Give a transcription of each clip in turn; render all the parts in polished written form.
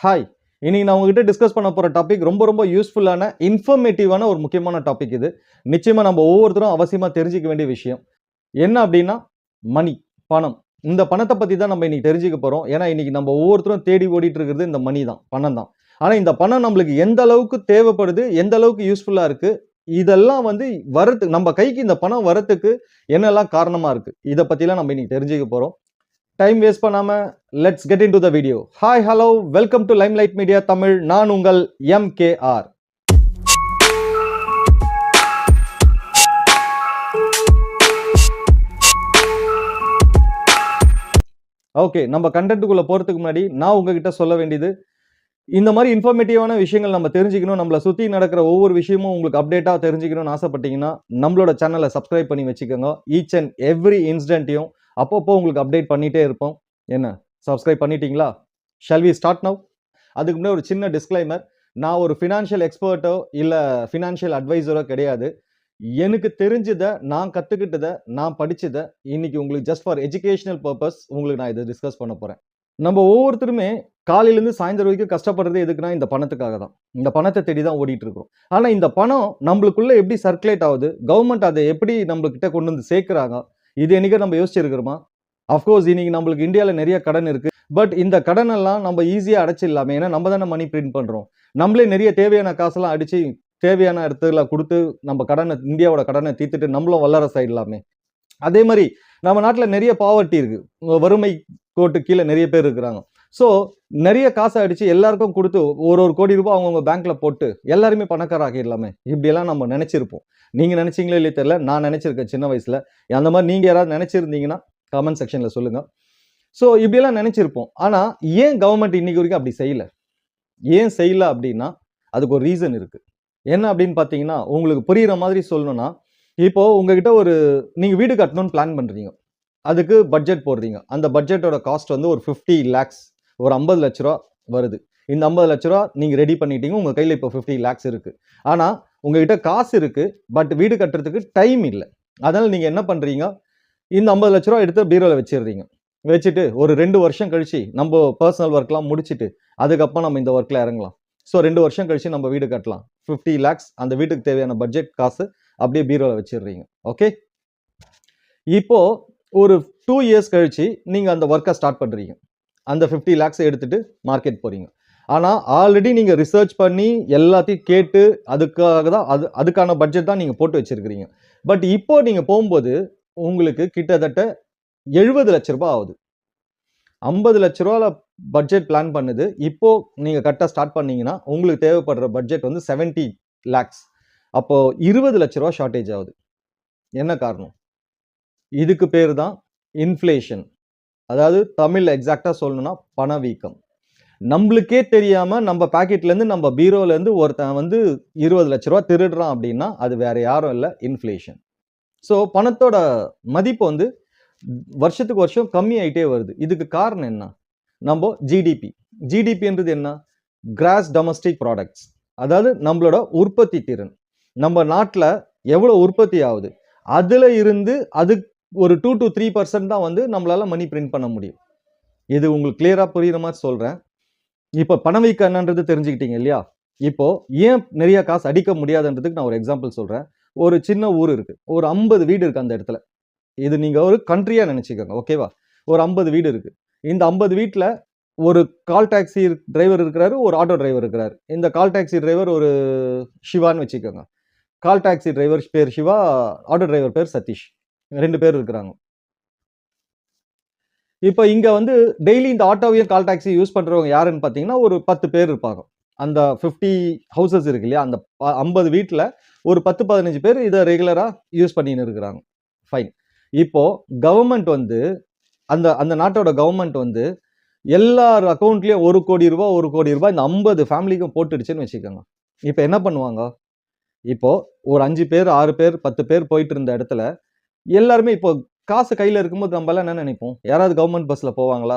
Hi, இன்னைக்கு நான் உங்ககிட்ட டிஸ்கஸ் பண்ண போற டாபிக் ரொம்ப யூஸ்ஃபுல்லான, இன்ஃபர்மேட்டிவான ஒரு முக்கியமான டாபிக் இது. நிச்சயமா நம்ம ஒவ்வொருத்தரும் அவசியமா தெரிஞ்சுக்க வேண்டிய விஷயம். என்ன அப்படின்னா, மணி, பணம். இந்த பணத்த பத்தி தான் நம்ம இன்னைக்கு தெரிஞ்சுக்க போறோம். ஏன்னா, இன்னைக்கு நம்ம ஒவ்வொருத்தரும் தேடி ஓடிட்டு இருக்கிறது இந்த மணி தான், பணம் தான். ஆனா, இந்த பணம் நம்மளுக்கு எந்த அளவுக்கு தேவைப்படுது, எந்த அளவுக்கு யூஸ்ஃபுல்லா இருக்கு, இதெல்லாம் வந்து வரதுக்கு நம்ம கைக்கு இந்த பணம் வரதுக்கு என்னெல்லாம் காரணமா இருக்கு, இத பத்திலாம் நம்ம இன்னைக்கு தெரிஞ்சுக்க போறோம். டைம் வேஸ்ட் பண்ணாம let's get into the video. Hi, hello, welcome to limelight media Tamil. நான் உங்கள் MKR. ஓகே, நம்ம கண்டென்ட்டுக்குள்ள போறதுக்கு முன்னாடி நான் உங்ககிட்ட சொல்ல வேண்டியது, இந்த மாதிரி இன்ஃபர்மேட்டிவான விஷயங்கள் நம்ம தெரிஞ்சுக்கணும், நம்மள சுத்தி நடக்கிற ஒவ்வொரு விஷயமும் உங்களுக்கு அப்டேட்டா தெரிஞ்சுக்கணும்னு ஆசைப்பட்டீங்கன்னா, நம்மளோட சேனலை சப்ஸ்கிரைப் பண்ணி வச்சுக்கோங்க. ஈச் அண்ட் எவ்ரி இன்சிடென்ட்டையும் அப்பப்போ உங்களுக்கு அப்டேட் பண்ணிட்டே இருப்போம். என்ன, சப்ஸ்கிரைப் பண்ணிட்டீங்களா? Shall we start now? அதுக்கு முன்னாடி ஒரு சின்ன டிஸ்க்ளைமர். நான் ஒரு ஃபினான்ஷியல் எக்ஸ்பர்ட்டோ இல்ல ஃபினான்ஷியல் அட்வைசரோ கிடையாது. எனக்கு தெரிஞ்சத, நான் கத்துக்கிட்டத, நான் படிச்சத இன்னைக்கு உங்களுக்கு ஜஸ்ட் ஃபார் எஜுகேஷனல் பர்பஸ் உங்களுக்கு நான் இதை டிஸ்கஸ் பண்ண போறேன். நம்ம ஒவ்வொருத்தருமே காலையிலேருந்து சாயந்தரம் வரைக்கும் கஷ்டப்படுறது எதுக்குன்னா இந்த பணத்துக்காக தான். இந்த பணத்தை தேடி தான் ஓடிட்டு இருக்கிறோம். ஆனா இந்த பணம் நம்மளுக்குள்ள எப்படி சர்க்குலேட் ஆகுது, கவர்மெண்ட் அதை எப்படி நம்ம கிட்ட கொண்டு வந்து சேர்க்கிறாங்க, இது என்னைக்கா நம்ம யோசிச்சிருக்கிறோமா? அஃப்கோர்ஸ் இன்னைக்கு நம்மளுக்கு இந்தியாவில் நிறைய கடன் இருக்கு. பட் இந்த கடன் எல்லாம் நம்ம ஈஸியா அடைச்சிடலாமே, ஏன்னா நம்ம தானே மணி பிரிண்ட் பண்றோம். நம்மளே நிறைய தேவையான காசெல்லாம் அடிச்சு தேவையான இடத்துல கொடுத்து நம்ம கடனை, இந்தியாவோட கடனை தீர்த்துட்டு நம்மளும் வல்லரசு ஆயிடலாமே. அதே மாதிரி நம்ம நாட்டில் நிறைய பாவர்ட்டி இருக்கு, வறுமை கோட்டு கீழே நிறைய பேர் இருக்கிறாங்க. ஸோ நிறைய காசை அடிச்சு எல்லாருக்கும் கொடுத்து ஒரு கோடி ரூபாய் அவங்கவுங்க பேங்க்ல போட்டு எல்லாருமே பணக்கார ஆகிடலாமே, இப்படியெல்லாம் நம்ம நினைச்சிருப்போம். நீங்க நினைச்சீங்களே இல்லையே தெரியல, நான் நினைச்சிருக்கேன் சின்ன வயசுல. அந்த மாதிரி நீங்க யாராவது நினைச்சிருந்தீங்கன்னா கமெண்ட் செக்ஷன்ல சொல்லுங்க. ஸோ இப்படியெல்லாம் நினைச்சிருப்போம். ஆனா ஏன் கவர்மெண்ட் இன்னைக்கு வரைக்கும் அப்படி செய்யல? ஏன் செய்யல அப்படின்னா அதுக்கு ஒரு ரீசன் இருக்கு. என்ன அப்படின்னு பாத்தீங்கன்னா, உங்களுக்கு புரியுற மாதிரி சொல்லணும்னா, இப்போ உங்ககிட்ட நீங்க வீடு கட்டணும்னு பிளான் பண்றீங்க. அதுக்கு பட்ஜெட் போடுறீங்க. அந்த பட்ஜெட்டோட காஸ்ட் வந்து ஒரு 50 lakhs, ஒரு 50 லட்ச ரூபா வருது. இந்த 50 லட்ச ரூபா நீங்க ரெடி பண்ணிட்டீங்க. உங்க கையில இப்போ 50 lakhs இருக்கு. ஆனா உங்ககிட்ட காசு இருக்கு, பட் வீடு கட்டுறதுக்கு டைம் இல்லை. அதனால நீங்க என்ன பண்றீங்க, இந்த 50 லட்ச ரூபா எடுத்து பீரோல வச்சிடுறீங்க. வச்சுட்டு ஒரு 2 வருஷம் கழிச்சு நம்ம பர்சனல் ஒர்க்லாம் முடிச்சுட்டு அதுக்கப்புறம் நம்ம இந்த ஒர்க்ல இறங்கலாம். ஸோ 2 வருஷம் கழிச்சு நம்ம வீடு கட்டலாம். 50 lakhs அந்த வீட்டுக்கு தேவையான பட்ஜெட் காசு அப்படியே பீரோல வச்சிடுறீங்க. ஓகே, இப்போ ஒரு 2 இயர்ஸ் கழிச்சு நீங்க அந்த ஒர்க்கை ஸ்டார்ட் பண்றீங்க. அந்த 50 lakhs எடுத்துட்டு மார்க்கெட் போறீங்க. ஆனா ஆல்ரெடி நீங்க ரிசர்ச் பண்ணி எல்லாத்தையும் கேட்டு அதுக்காக தான் அதுக்கான பட்ஜெட் தான் நீங்க போட்டு வச்சிருக்கிறீங்க. பட் இப்போ நீங்க போகும்போது உங்களுக்கு கிட்டத்தட்ட 70 லட்ச ரூபாய் ஆகுது. 50 லட்ச ரூபால பட்ஜெட் பிளான் பண்ணுது. இப்போ நீங்க கட்ட ஸ்டார்ட் பண்ணீங்கன்னா உங்களுக்கு தேவைப்படுற பட்ஜெட் வந்து 70 lakhs. அப்போ 20 லட்ச ரூபாய் ஷார்டேஜ் ஆகுது. என்ன காரணம்? இதுக்கு பேர் தான் இன்ஃப்ளேஷன். அதாவது தமிழ்ல எக்ஸாக்டா சொல்லணும்னா பணவீக்கம். நம்மளுக்கே தெரியாம நம்ம பாக்கெட்ல இருந்து, நம்ம பீரோல இருந்து ஒருத்தன் வந்து 20 லட்ச ரூபாய் திருடுறான் அப்படின்னா அது வேற யாரும் இல்ல, இன்ஃப்ளேஷன். ஸோ பணத்தோட மதிப்பு வந்து வருஷத்துக்கு வருஷம் கம்மி ஆயிட்டே வருது. இதுக்கு காரணம் என்ன? நம்ம ஜிடிபி. ஜிடிபின்றது என்ன? Gross domestic products. அதாவது நம்மளோட உற்பத்தி திறன். நம்ம நாட்டில் எவ்வளவு உற்பத்தி ஆகுது, அதுல இருந்து அது ஒரு 2 to 3% தான் வந்து நம்மளால மணி பிரிண்ட் பண்ண முடியும். இது உங்களுக்கு கிளியரா புரியுற மாதிரி சொல்றேன். இப்போ பணவீக்கம் என்னன்றது தெரிஞ்சுக்கிட்டீங்க இல்லையா? இப்போ ஏன் நிறைய காசு அடிக்க முடியாதுன்றதுக்கு நான் ஒரு எக்ஸாம்பிள் சொல்றேன். ஒரு சின்ன ஊர் இருக்கு, ஒரு 50 வீடு இருக்கு அந்த இடத்துல. இது நீங்க ஒரு கண்ட்ரியா நினைச்சுக்கோங்க, ஓகேவா? ஒரு 50 வீடு இருக்கு. இந்த 50 வீட்டுல ஒரு கால் டாக்ஸி டிரைவர் இருக்கிறாரு, ஒரு ஆட்டோ டிரைவர் இருக்கிறாரு. இந்த கால் டாக்ஸி டிரைவர் ஒரு சிவான்னு வச்சுக்கோங்க. கால் டாக்ஸி டிரைவர் பேர் சிவா, ஆட்டோ டிரைவர் பேர் சதீஷ். 2 பேர் இருக்கிறாங்க. இப்போ இங்க வந்து டெய்லி இந்த ஆட்டோவையும் கால் டாக்ஸி யூஸ் பண்றவங்க யாருன்னு பாத்தீங்கன்னா ஒரு 10 பேர் இருப்பாங்க. அந்த 50 ஹவுசஸ் இருக்கு இல்லையா, அந்த 50 வீட்டுல ஒரு 10-15 பேர் இதை ரெகுலரா யூஸ் பண்ணின்னு இருக்கிறாங்க. ஃபைன். இப்போ கவர்மெண்ட் வந்து அந்த அந்த நாட்டோட கவர்மெண்ட் வந்து எல்லார் அக்கௌண்ட்லயும் 1 கோடி ரூபாய் 1 கோடி ரூபாய் இந்த 50 ஃபேமிலிக்கும் போட்டுடுச்சுன்னு வச்சுக்கோங்க. இப்போ என்ன பண்ணுவாங்க? இப்போ ஒரு 5 பேர் 6 பேர் 10 பேர் போயிட்டு இருந்த இடத்துல எல்லாருமே இப்போ காசு கையில இருக்கும்போது நம்ம எல்லாம் என்ன நினைப்போம்? யாராவது கவர்மெண்ட் பஸ்ல போவாங்களா,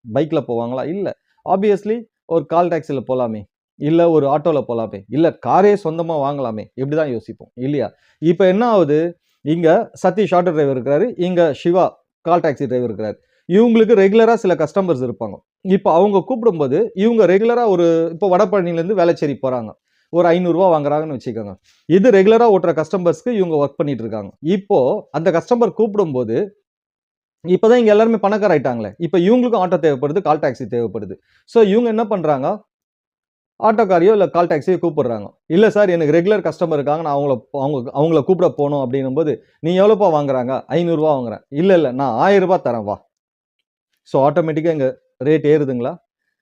பைக்ல போவாங்களா? இல்ல. ஆப்வியஸ்லி ஒரு கால் டாக்ஸில போலாமே, இல்ல ஒரு ஆட்டோல போலாமே, இல்ல காரே சொந்தமா வாங்கலாமே, இப்படிதான் யோசிப்போம் இல்லையா? இப்போ என்ன ஆகுது? இங்க சதீஷ் ஆட்டோ டிரைவர் இருக்கிறாரு, இங்க சிவா கால் டாக்ஸி டிரைவர் இருக்கிறாரு. இவங்களுக்கு ரெகுலரா சில கஸ்டமர்ஸ் இருப்பாங்க. இப்போ அவங்க கூப்பிடும்போது இவங்க ரெகுலரா இப்போ வடபழனிலேருந்து வேளச்சேரி போறாங்க. ஒரு ரூ. 500 வாங்குறாங்கன்னு வச்சுக்கோங்க. இது ரெகுலரா ஓட்டுற கஸ்டமர்ஸ்க்கு இவங்க ஒர்க் பண்ணிட்டு இருக்காங்க. இப்போ அந்த கஸ்டமர் கூப்பிடும்போது இப்பதான் இங்க எல்லாருமே பணக்கார ஆயிட்டாங்களே. இப்ப இவங்களுக்கும் ஆட்டோ தேவைப்படுது, கால் டாக்ஸி தேவைப்படுது. சோ இவங்க என்ன பண்றாங்க? ஆட்டோக்காரையோ இல்ல கால் டாக்ஸியோ கூப்பிடுறாங்க. இல்ல சார் எனக்கு ரெகுலர் கஸ்டமர் இருக்காங்க. நான் அவங்கள கூப்பிட போணும் அப்படின்னும்போது, நீ எவ்வளோப்பா வாங்குறாங்க? ரூ. 500 வாங்குறேன். இல்ல நான் ரூ. 1000 தரேன் வா. சோ ஆட்டோமேட்டிக்கா இங்க ரேட் ஏறுதுங்களா?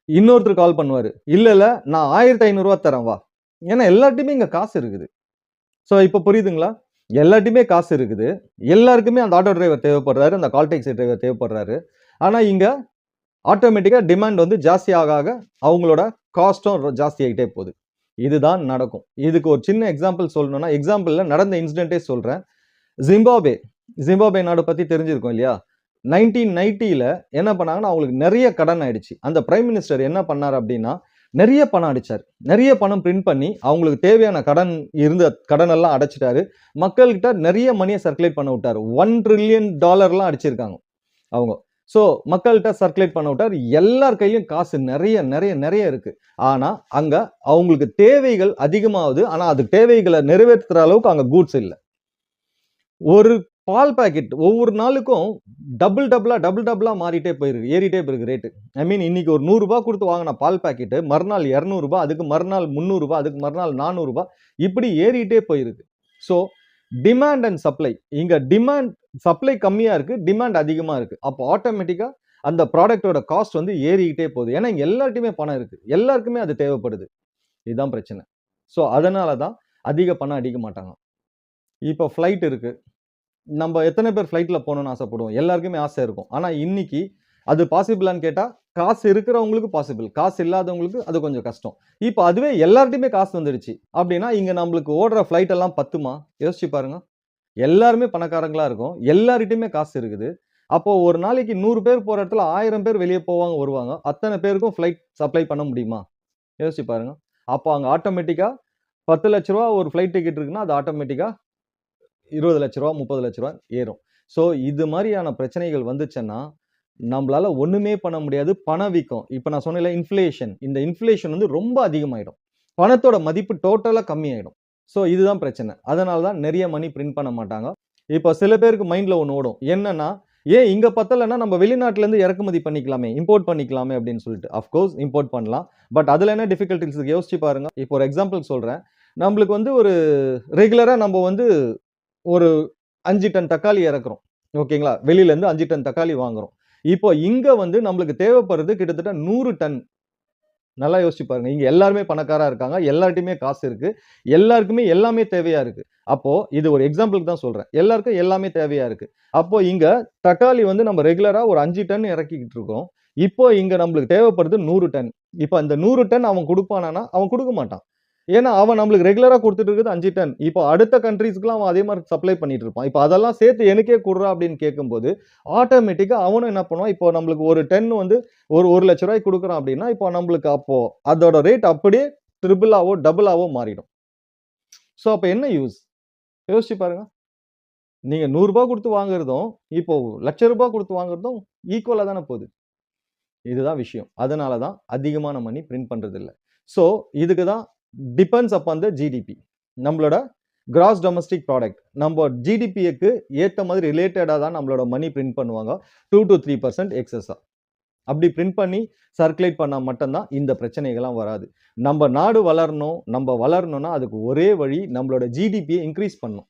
இன்னொருத்தர் கால் பண்ணுவாரு. இல்ல நான் ரூ. 1500 தரேன் வா. ஏன்னா எல்லார்ட்டயுமே இங்க காசு இருக்குது. சோ இப்ப புரியுதுங்களா? எல்லார்ட்டயுமே காசு இருக்குது. எல்லாருக்குமே அந்த ஆட்டோ டிரைவர் தேவைப்படுறாரு. அந்த கால் டாக்ஸி டிரைவர் தேவைப்படுறாரு. ஆனா இங்க ஆட்டோமேட்டிக்கா டிமாண்ட் வந்து ஜாஸ்தி ஆக அவங்களோட காஸ்டும் ஜாஸ்தி ஆயிட்டே போகுது. இதுதான் நடக்கும். இதுக்கு ஒரு சின்ன எக்ஸாம்பிள் சொல்லணும்னா, எக்ஸாம்பிள்ல நடந்த இன்சிடென்ட்டே சொல்றேன். ஜிம்பாப்வே ஜிம்பாப்வே நாடு பத்தி தெரிஞ்சிருக்கும் இல்லையா? 1990ல என்ன பண்ணாங்கன்னா, அவங்களுக்கு நெறைய கடன் ஆயிடுச்சு. அந்த பிரைம் மினிஸ்டர் என்ன பண்ணாரு அப்டின்னா, நெறைய பணம் அடிச்சாரு. நெறைய பணம் பிரிண்ட் பண்ணி, அவங்களுக்கு தேவையான இருந்த கடனெல்லாம் அடைச்சுட்டாரு. மக்கள்கிட்ட நெறைய மணிய சர்க்குலேட் பண்ண விட்டாரு. $1 ட்ரில்லியன் அடிச்சிருக்காங்க அவங்க. சோ மக்கள்கிட்ட சர்க்குலேட் பண்ண விட்டாரு. எல்லார் கையிலயும் காசு நெறைய இருக்கு. ஆனா, அங்க அவங்களுக்கு தேவைகள் அதிகமாவுது. ஆனா, அது தேவைகள நிறைவேத்துற அளவுக்கு அங்க கூட்ஸ் இல்ல. ஒரு பால் பாக்கெட் ஒவ்வொரு நாளுக்கும் டபுள் டபுளா மாறிட்டே போயிருக்கு. ஏறிட்டே போயிருக்கு ரேட். ஐ மீன் இன்னைக்கு ஒரு ரூ. 100 குடுத்து வாங்குன பால் பாக்கெட் மறுநாள் ரூ. 200, அதுக்கு மறுநாள் ரூ. 300, அதுக்கு மறுநாள் ரூ. 400 இப்படி ஏறிட்டே போயிருக்கு. So demand and supply. இங்க சப்ளை கம்மியா இருக்கு. டிமாண்ட் அதிகமா இருக்கு. அப்போ ஆட்டோமேட்டிக்கா அந்த ப்ராடக்ட்டோட காஸ்ட் வந்து ஏறிக்கிட்டே போகுது. ஏன்னா இங்க எல்லார்ட்டயுமே பணம் இருக்கு. எல்லாருக்குமே அது தேவைப்படுது. இதுதான் பிரச்சனை. சோ அதனால தான் அதிக பணம் அடிக்க மாட்டாங்க. இப்போ ஃப்ளைட் இருக்கு. நம்ம எத்தனை பேர் ஃப்ளைட்ல போணும்னு ஆசைப்படுவோம்? எல்லாருக்குமே ஆசை இருக்கும். ஆனா இன்னைக்கு அது பாசிபிளான்னு கேட்டா, காசு இருக்கிறவங்களுக்கு பாசிபிள். காசு இல்லாதவங்களுக்கு அது கொஞ்சம் கஷ்டம். இப்ப அதுவே எல்லார்ட்டயுமே காசு வந்துடுச்சு. அப்படின்னா, இங்க நம்மளுக்கு ஓடுற ஃப்ளைட் எல்லாம் பத்துமா? யோசிச்சு பாருங்க. எல்லாருமே பணக்காரங்களா இருக்கோம். எல்லார்கிட்டயுமே காசு இருக்குது. அப்போ ஒரு நாளைக்கு 100 பேர் போற இடத்துல 1000 பேர் வெளிய போவாங்க, வருவாங்க. அத்தன பேருக்கும் ஃப்ளைட் சப்ளை பண்ண முடியுமா? யோசிச்சு பாருங்க. அப்போ அங்க ஆட்டோமேட்டிக்கா ரூ. 10,00,000 ஒரு ஃப்ளைட் டிக்கெட் இருக்குன்னா, அது ஆட்டோமேட்டிக்கா ரூ. 20,00,000 30,00,000 ஏறும். சோ இது மாரியான பிரச்சனைகள் வந்துச்சுன்னா, நம்பளால ஒண்ணுமே பண்ண முடியாது. பணவீக்கம். இப்ப நான் சொன்னேன்ல இன்ஃப்ளேஷன். இந்த இன்ஃப்ளேஷன் வந்து ரொம்ப அதிகமாயிடும். பணத்தோட மதிப்பு டோட்டலா கம்மியாயிடும். சோ இதுதான் பிரச்சனை. அதனால தான் நெறைய மணி பிரிண்ட் பண்ண மாட்டாங்க. இப்ப சில பேருக்கு மைண்ட்ல ஒண்ணு ஓடும். என்னன்னா, ஏன் இங்க பத்தலன்னா நம்ம வெளிநாட்டுல இருந்து இறக்குமதி பண்ணிக்கலாமே, இம்போர்ட் பண்ணிக்கலாமே அப்படின்னு சொல்லிட்டு. ஆஃப் கோர்ஸ் இம்போர்ட் பண்ணலாம். பட் அதுல என்ன டிஃபிகல்டீஸ் இருக்கு யோசிச்சு பாருங்க. இப்போ ஒரு எக்ஸாம்பிள் சொல்றேன். நம்மளுக்கு வந்து ஒரு ரெகுலரா நம்ம வந்து ஒரு 5 டன் தக்காளி இறக்குறோம். ஓகேங்களா? வெளியில இருந்து 5 டன் தக்காளி வாங்குறோம். இப்போ இங்க வந்து நம்மளுக்கு தேவைப்படுறது கிட்டத்தட்ட 100 டன். நல்லா யோசிச்சு பாருங்க. இங்க எல்லாருமே பணக்காரா இருக்காங்க. எல்லார்ட்டயுமே காசு இருக்கு. எல்லாருக்குமே எல்லாமே தேவையா இருக்கு. அப்போ இது ஒரு எக்ஸாம்பிள்க்கு தான் சொல்றேன். எல்லாருக்கும் எல்லாமே தேவையா இருக்கு. அப்போ இங்க தக்காளி வந்து நம்ம ரெகுலரா ஒரு 5 டன் இறக்கிக்கிட்டு இருக்கோம். இப்போ இங்க நம்மளுக்கு தேவைப்படுது 100 டன். இப்ப அந்த 100 டன் அவன் குடுப்பானான்னா, அவன் குடுக்க மாட்டான். ஏன்னா, அவன் நம்மளுக்கு ரெகுலரா குடுத்துட்டு இருக்கிறது 5 டன். இப்போ அடுத்த கண்ட்ரீஸ்க்குலாம் அவன் அதே மாரி சப்ளை பண்ணிட்டு இருப்பான். இப்ப அதெல்லாம் சேர்த்து எனக்கே குட்றா அப்படின்னு கேட்கும்போது, ஆட்டோமேட்டிக்கா அவனும் என்ன பண்ணுவான், இப்போ நம்மளுக்கு ஒரு டன் வந்து ஒரு ரூ. 1,00,000 குடுக்குறான் அப்படின்னா, இப்போ நம்மளுக்கு அப்போ அதோட ரேட் அப்படியே ட்ரிபிளாவோ, டபுளாவோ மாறிடும். சோ அப்ப என்ன யூஸ்? யோசிச்சு பாருங்க. நீங்க ரூ. 100 குடுத்து வாங்குறதும், இப்போ ரூ. 1,00,000 குடுத்து வாங்குறதும் ஈக்குவலா தானே போகுது. இதுதான் விஷயம். அதனால தான் அதிகமான மணி பிரிண்ட் பண்றது இல்ல. சோ இதுக்கு தான் டிபெண்ட்ஸ் அப்பான் த ஜிடிபி. நம்மளோட கிராஸ் டொமஸ்டிக் ப்ராடக்ட். நம்ம ஜிடிபிக்கு ஏத்த மாதிரி ரிலேட்டடா தான் நம்மளோட மணி பிரிண்ட் பண்ணுவாங்க. 2-3% எக்ஸஸா. அப்படி பிரிண்ட் பண்ணி சர்க்குலேட் பண்ணா மட்டும் தான் இந்த பிரச்சனைகள்லாம் வராது. நம்ம நாடு வளரணும், நம்ம வளரணும்னா அதுக்கு ஒரே வழி நம்மளோட ஜிடிபிய இன்கிரீஸ் பண்ணணும்.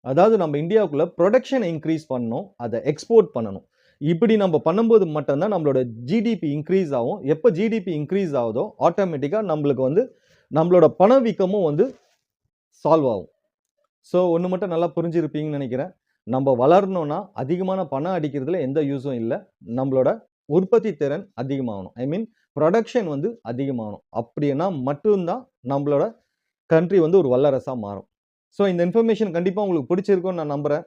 அதாவது நம்ம இந்தியாவுக்குள்ள புரொடக்ஷன இன்கிரீஸ் பண்ணணும். அத எக்ஸ்போர்ட் பண்ணணும். இப்படி நம்ம பண்ணும்போது மட்டும் தான் நம்மளோட ஜிடிபி இன்கிரீஸ் ஆகும். எப்ப ஜிடிபி இன்கிரீஸ் ஆகுதோ, ஆட்டோமேட்டிக்கா நம்மளுக்கு வந்து நம்மளோட பணவீக்கமும் வந்து சால்வ் ஆகும். சோ ஒண்ணு மட்டும் நல்லா புரிஞ்சிருப்பீங்கன்னு நெனைக்கிறேன். நம்ம வளரணும்னா அதிகமான பணம் அடிக்கிறதுல எந்த யூஸும் இல்ல. நம்மளோட உற்பத்தி திறன் அதிகமாகணும். ஐ மீன் புரொடக்ஷன் வந்து அதிகமாகணும். அப்படின்னா மட்டும் தான் நம்மளோட கண்ட்ரி வந்து ஒரு வல்லரசா மாறும். சோ இந்த இன்ஃபர்மேஷன் கண்டிப்பா உங்களுக்கு பிடிச்சிருக்கும்னு நான் நம்புறேன்.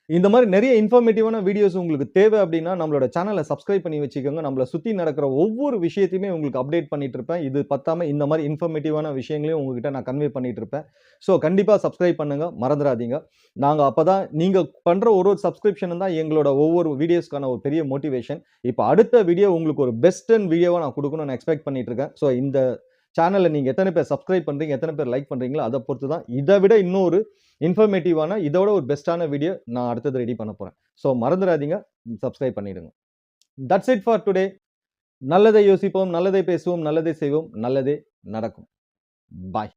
இந்த மாதிரி நிறைய இன்ஃபர்மேட்டிவான வீடியோஸ் உங்களுக்கு தேவை அப்படின்னா நம்மளோட சேனலை சப்ஸ்கிரைப் பண்ணி வச்சுக்கோங்க. நம்மள சுத்தி நடக்கிற ஒவ்வொரு விஷயத்தையுமே உங்களுக்கு அப்டேட் பண்ணிட்டு இருப்பேன். இது பத்தாம இந்த மாதிரி இன்ஃபர்மேட்டிவான விஷயங்களையும் உங்ககிட்ட நான் கன்வே பண்ணிட்டு இருப்பேன். ஸோ கண்டிப்பா சப்ஸ்கிரைப் பண்ணுங்க, மறந்துடாதீங்க. நாங்க அப்பதான் நீங்க பண்ற ஒரு ஒரு சப்ஸ்கிரிப்ஷனும் தான் எங்களோட ஒவ்வொரு வீடியோஸ்க்கான ஒரு பெரிய மோட்டிவேஷன். இப்ப அடுத்த வீடியோ உங்களுக்கு ஒரு பெஸ்டன் வீடியோவா நான் குடுக்கணும்னு எக்ஸ்பெக்ட் பண்ணிட்டு இருக்கேன். ஸோ இந்த சேனல்ல நீங்க எத்தனை பேர் சப்ஸ்கிரைப் பண்றீங்க, எத்தனை பேர் லைக் பண்றீங்களோ அத பொறுத்து தான். இத விட இன்னொரு இன்ஃபர்மேட்டிவான இதோட ஒரு பெஸ்ட்டான வீடியோ நான் அடுத்தது ரெடி பண்ண போறேன். ஸோ மறந்துடாதீங்க, சப்ஸ்கிரைப் பண்ணிடுங்க. That's it for today. நல்லதை யோசிப்போம், நல்லதை பேசுவோம், நல்லதை செய்வோம், நல்லதே நடக்கும். பாய்.